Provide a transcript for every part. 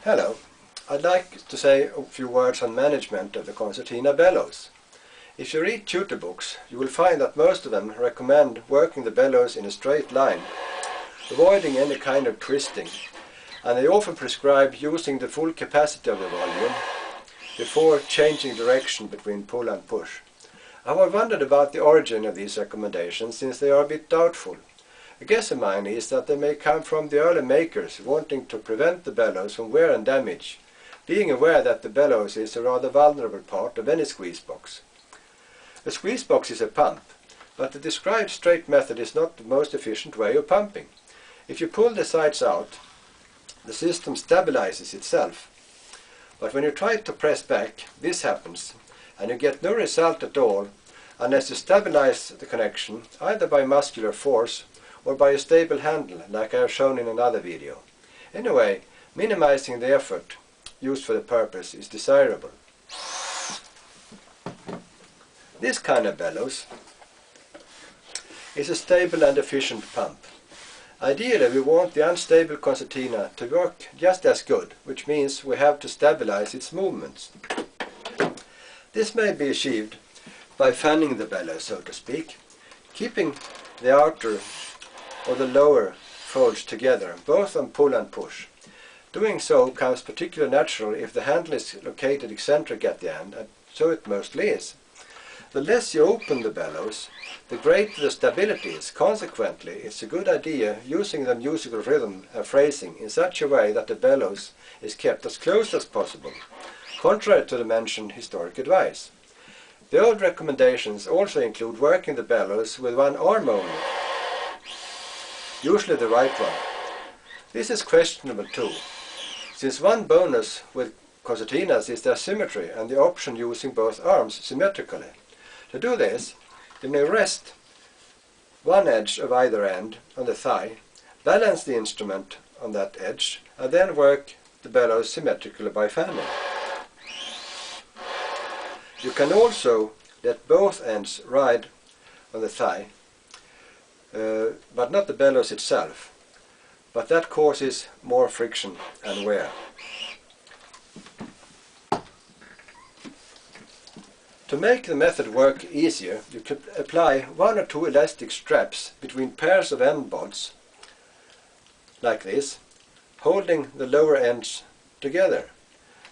Hello, I'd like to say a few words on management of the Concertina bellows. If you read tutor books, you will find that most of them recommend working the bellows in a straight line, avoiding any kind of twisting, and they often prescribe using the full capacity of the volume before changing direction between pull and push. I have wondered about the origin of these recommendations since they are a bit doubtful. A guess of mine is that they may come from the early makers wanting to prevent the bellows from wear and damage, being aware that the bellows is a rather vulnerable part of any squeeze box. A squeeze box is a pump, but the described straight method is not the most efficient way of pumping. If you pull the sides out, the system stabilizes itself. But when you try to press back, this happens, and you get no result at all unless you stabilize the connection either by muscular force or by a stable handle, like I have shown in another video. Anyway, minimizing the effort used for the purpose is desirable. This kind of bellows is a stable and efficient pump. Ideally, we want the unstable concertina to work just as good, which means we have to stabilize its movements. This may be achieved by fanning the bellows, so to speak, keeping the outer or the lower folds together, both on pull and push. Doing so comes particularly natural if the handle is located eccentric at the end, and so it mostly is. The less you open the bellows, the greater the stability is. Consequently, it's a good idea using the musical rhythm and phrasing in such a way that the bellows is kept as close as possible, contrary to the mentioned historic advice. The old recommendations also include working the bellows with one arm only, usually the right one. This is questionable too, since one bonus with concertinas is their symmetry and the option using both arms symmetrically. To do this, you may rest one edge of either end on the thigh, balance the instrument on that edge, and then work the bellows symmetrically by fanning. You can also let both ends ride on the thigh, but not the bellows itself, but that causes more friction and wear. To make the method work easier, you could apply one or two elastic straps between pairs of end buds, like this, holding the lower ends together.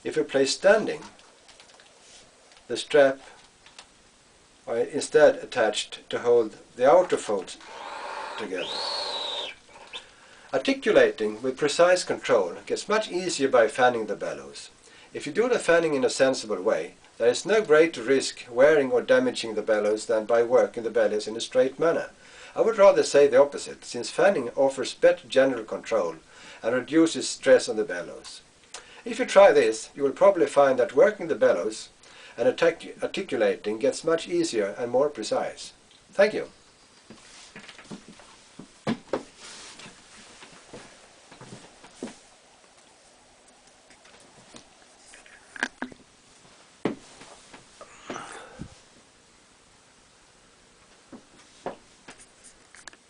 If you play standing, the strap are instead attached to hold the outer folds together. Articulating with precise control gets much easier by fanning the bellows. If you do the fanning in a sensible way, there is no greater risk wearing or damaging the bellows than by working the bellows in a straight manner. I would rather say the opposite, since fanning offers better general control and reduces stress on the bellows. If you try this, you will probably find that working the bellows and articulating gets much easier and more precise. Thank you.